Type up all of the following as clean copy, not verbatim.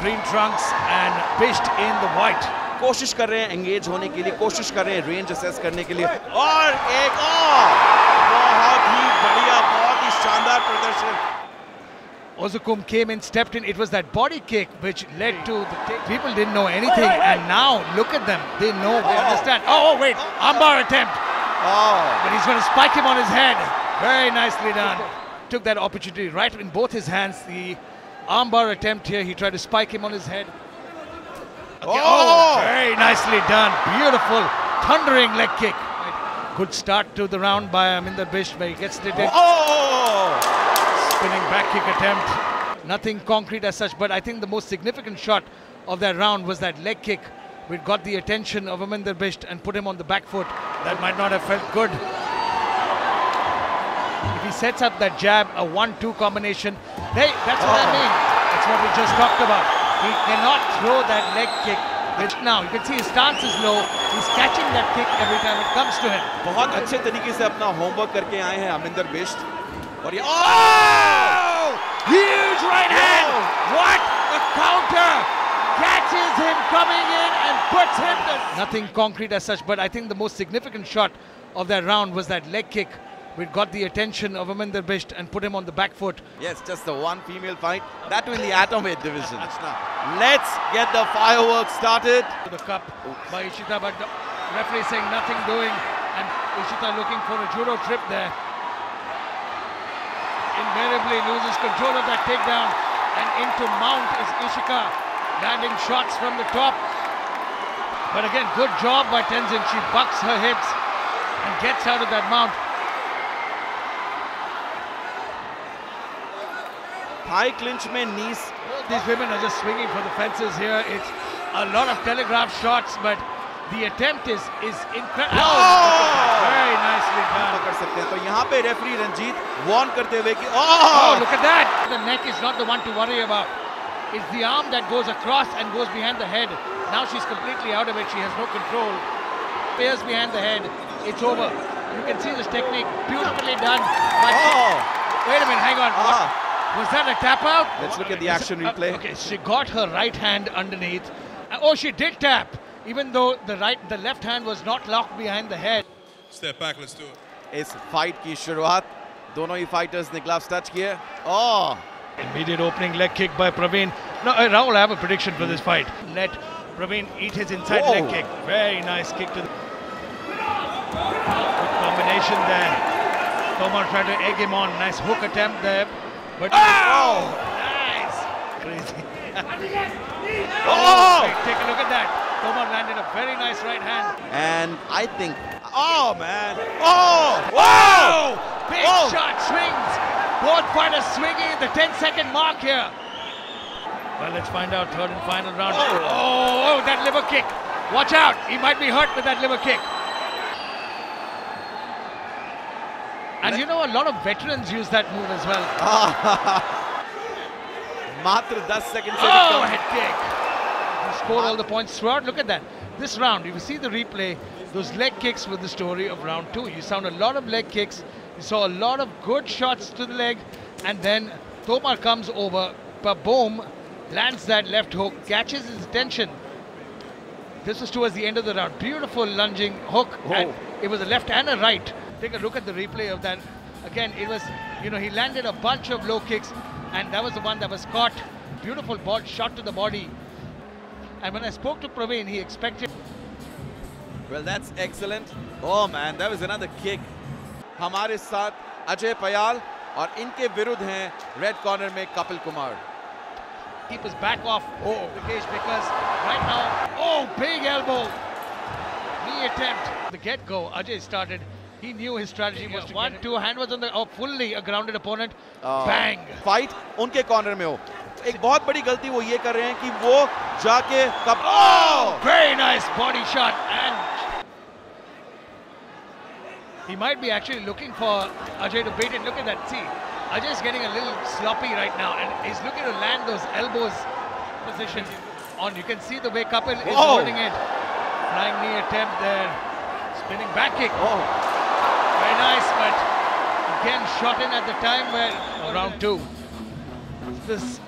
green trunks and Bisht in the white. कोशिश कर रहे हैं एंगेज होने के लिए, कोशिश कर रहे हैं रेंज असेस करने के लिए, और एक और बहुत ही बढ़िया, बहुत ही शानदार प्रदर्शन. Ozukum came in, stepped in. It was that body kick which led to the people didn't know anything, and now look at them. They know, they understand. Oh wait, armbar attempt. But he's going to spike him on his head. Very nicely done. Took that opportunity right in both his hands. The armbar attempt here. He tried to spike him on his head. Okay. Very nicely done. Beautiful, thundering leg kick. Good start to the round by Aminder Bisht, where he gets it in. Spinning back kick attempt. Nothing concrete as such, but I think the most significant shot of that round was that leg kick which got the attention of Aminder Bisht and put him on the back foot. That might not have felt good. If he sets up that jab, a 1-2 combination, hey, that's what I mean. That's what we just talked about. He cannot throw that leg kick. Which now you can see his stance is low. He's catching that kick every time it comes to him. बहुत अच्छे तरीके से अपना homework करके आए हैं अमिंदर बिष्ट. और ये huge right hand. What a counter! Catches him coming in and puts him to... Nothing concrete as such, but I think the most significant shot of that round was that leg kick which got the attention of Aminder Bisht and put him on the back foot. Yes, just the one female fight, that too in the atomweight division. Let's get the fireworks started. The cup by Ishita, but the referee saying nothing doing, and Ishita looking for a judo trip there. Invariably loses control of that takedown, and into mount is Ishika, landing shots from the top. But again, good job by Tenzin. She bucks her hips and gets out of that mount. High clinch mein knees. These women are just swinging for the fences here. It's a lot of telegraph shots, but the attempt is incredible. Very nicely done. पकड़ सकते हैं. तो यहाँ पे referee Ranjit warn करते हुए कि look at that. The neck is not the one to worry about. It's the arm that goes across and goes behind the head. Now she's completely out of it. She has no control. Spears behind the head. It's over. You can see this technique beautifully done. Wait a minute, hang on. Was that a tap out? Let's look at the action replay. Okay, she got her right hand underneath. She did tap, even though the left hand was not locked behind the head. Step back, let's do it. इस fight की शुरुआत दोनों ही fighters ने gloves touch किए. Immediate opening leg kick by Praveen. No, Rahul, I have a prediction for this fight. Let Praveen eat his inside leg kick. Very nice kick to the... Good combination there. Tomar tried to egg him on. Nice hook attempt there. But nice. Crazy. Take a look at that. Tomar landed a very nice right hand. And I think, man. Big shot, swings. Both fighters swinging at the 10-second mark here. Well, let's find out. Third and final round. That liver kick. Watch out. He might be hurt with that liver kick. And you know, a lot of veterans use that move as well. मात्र 10 seconds. Head kick. He scored all the points throughout. Look at that. This round, if you see the replay, those leg kicks were the story of round 2. You saw a lot of leg kicks. You saw a lot of good shots to the leg. And then Tomar comes over. Boom. Lands that left hook. Catches his attention. This was towards the end of the round. Beautiful lunging hook. And it was a left and a right. Take a look at the replay of that. Again, it was, he landed a bunch of low kicks, and that was the one that was caught. Beautiful ball shot to the body. And when I spoke to Praveen, he expected... Well, that's excellent. Oh man, that was another kick. हमारे साथ अजय पयाल और इनके विरुद्ध हैं red corner में Kapil Kumar. Keep his back off the cage because right now, big elbow. Knee attempt. The get-go, Ajay started. He knew his strategy was to 1-2 hand was on the fully a grounded opponent. Bang. Fight उनके corner में हो. एक बहुत बड़ी गलती वो ये कर रहे हैं कि वो जाके very nice body shot, and he might be actually looking for Ajay to bait it. Look at that. See, Ajay is getting a little sloppy right now, and he's looking to land those elbows position on. You can see the way Kapil is holding it. Flying knee attempt there. Spinning back kick. Very nice, but again shot in at the time where round 2.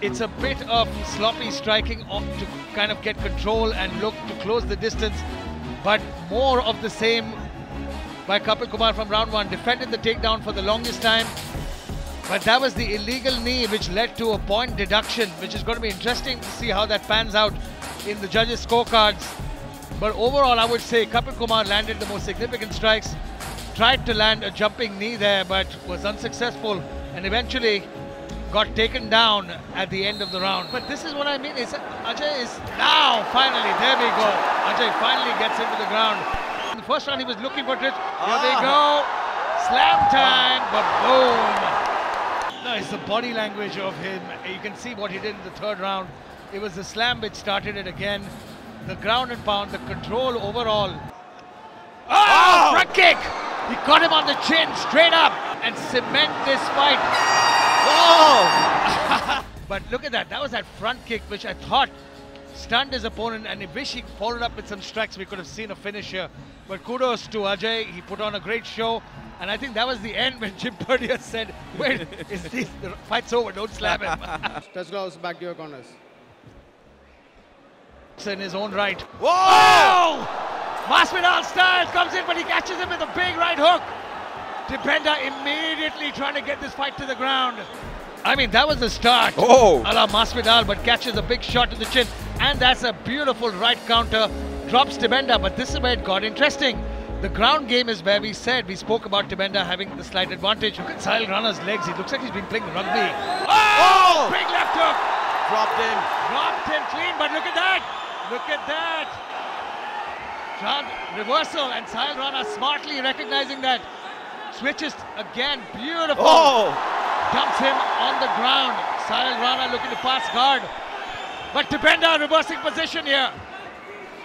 It's a bit of sloppy striking to kind of get control and look to close the distance, but more of the same by Kapil Kumar from round one. Defended the takedown for the longest time, but that was the illegal knee which led to a point deduction, which is going to be interesting to see how that pans out in the judges' scorecards. But overall, I would say Kapil Kumar landed the most significant strikes, tried to land a jumping knee there, but was unsuccessful, and eventually got taken down at the end of the round. But this is what I mean, Ajay is now finally, there we go. Ajay finally gets into the ground. In the first round he was looking for it. Here we go. Slam time, but boom. No, it's the body language of him. You can see what he did in the third round. It was the slam which started it again. The ground and pound, the control overall. Oh! Front kick! He caught him on the chin, straight up, and cement this fight. Oh! But look at that. That was that front kick which I thought stunned his opponent, and I wish he followed up with some strikes. We could have seen a finish here. But kudos to Ajay. He put on a great show. And I think that was the end when Jim Purdia said, wait, the fight's over, don't slam him. Touch gloves, back to your corners. It's in his own right. Whoa! Oh! Masvidal Styles comes in, but he catches him with a big right hook. Dipenda immediately trying to get this fight to the ground. I mean, that was the start. Oh! A la Masvidal, but catches a big shot to the chin. And that's a beautiful right counter. Drops Dipenda, but this is where it got interesting. The ground game is where we spoke about Dipenda having the slight advantage. Look at Sahil Rana's legs. He looks like he's been playing rugby. Oh! Big left hook. Dropped him. Dropped him clean, but look at that. Look at that. Reversal, and Sahil Rana smartly recognizing that. Switches again. Beautiful. Oh! Dumps him on the ground. Sahil Rana looking to pass guard. But Dipenda reversing position here.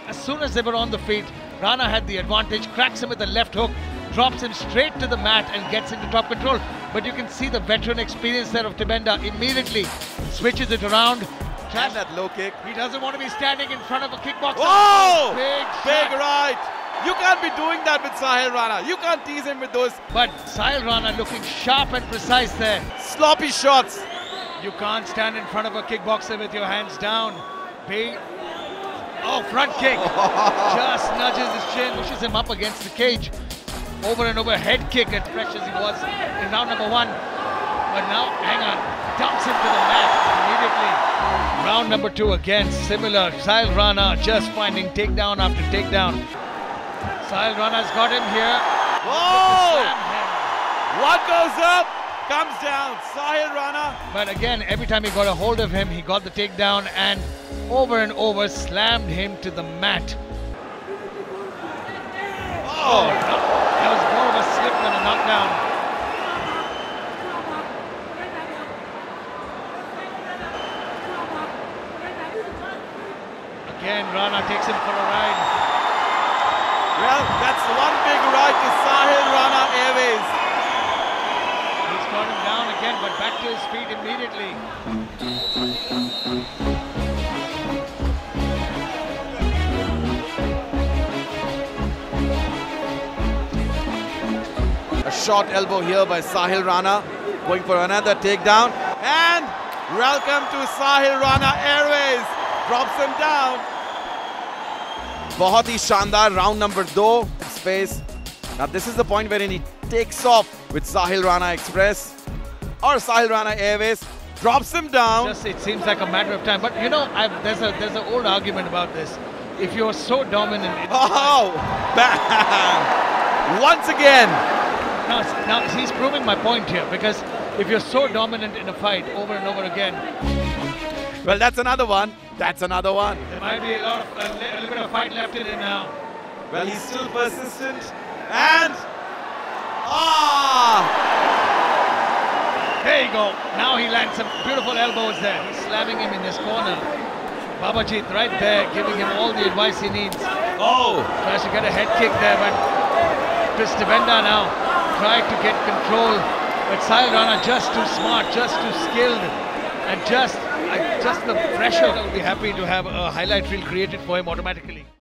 As soon as they were on the feet, Rana had the advantage, cracks him with a left hook, drops him straight to the mat and gets into top control. But you can see the veteran experience there of Dipenda. Immediately switches it around. And that low kick. He doesn't want to be standing in front of a kickboxer. Oh! Big right. You can't be doing that with Sahil Rana. You can't tease him with those. But Sahil Rana looking sharp and precise there. Sloppy shots. You can't stand in front of a kickboxer with your hands down. Big. Oh, front kick. Just nudges his chin, pushes him up against the cage. Over and over, head kick as fresh as he was in round number one. But now, hang on, dumps him to the mat immediately. Round number two again, similar. Sahil Rana just finding takedown after takedown. Sahil Rana's got him here. Whoa! What goes up comes down. Sahil Rana. But again, every time he got a hold of him, he got the takedown and over slammed him to the mat. Oh, no. That was more of a slip than a knockdown. Again, Rana takes him for a ride. Well, that's one big ride to Sahil Rana Airways. He's got him down again, but back to his feet immediately. A short elbow here by Sahil Rana, going for another takedown. And welcome to Sahil Rana Airways. Drops him down. बहुत ही शानदार round number 2 space. Now this is the point wherein he takes off with Sahil Rana Express or Sahil Rana Airways, drops him down. Just it seems like a matter of time. But you know, there's an old argument about this. If you're so dominant, oh, bam! Once again. Now he's proving my point here, because if you're so dominant in a fight over and over again. Well, that's another one. That's another one. There might be a little bit of fight left in him now. Well, he's still persistent. And there you go. Now he lands some beautiful elbows there. He's slamming him in his corner. Babajit right there, giving him all the advice he needs. Oh! Tries to get a head kick there, but Chris Dipenda now tried to get control. But Sahil Rana just too smart, just too skilled, and just the pressure. I'll be happy to have a highlight reel created for him automatically.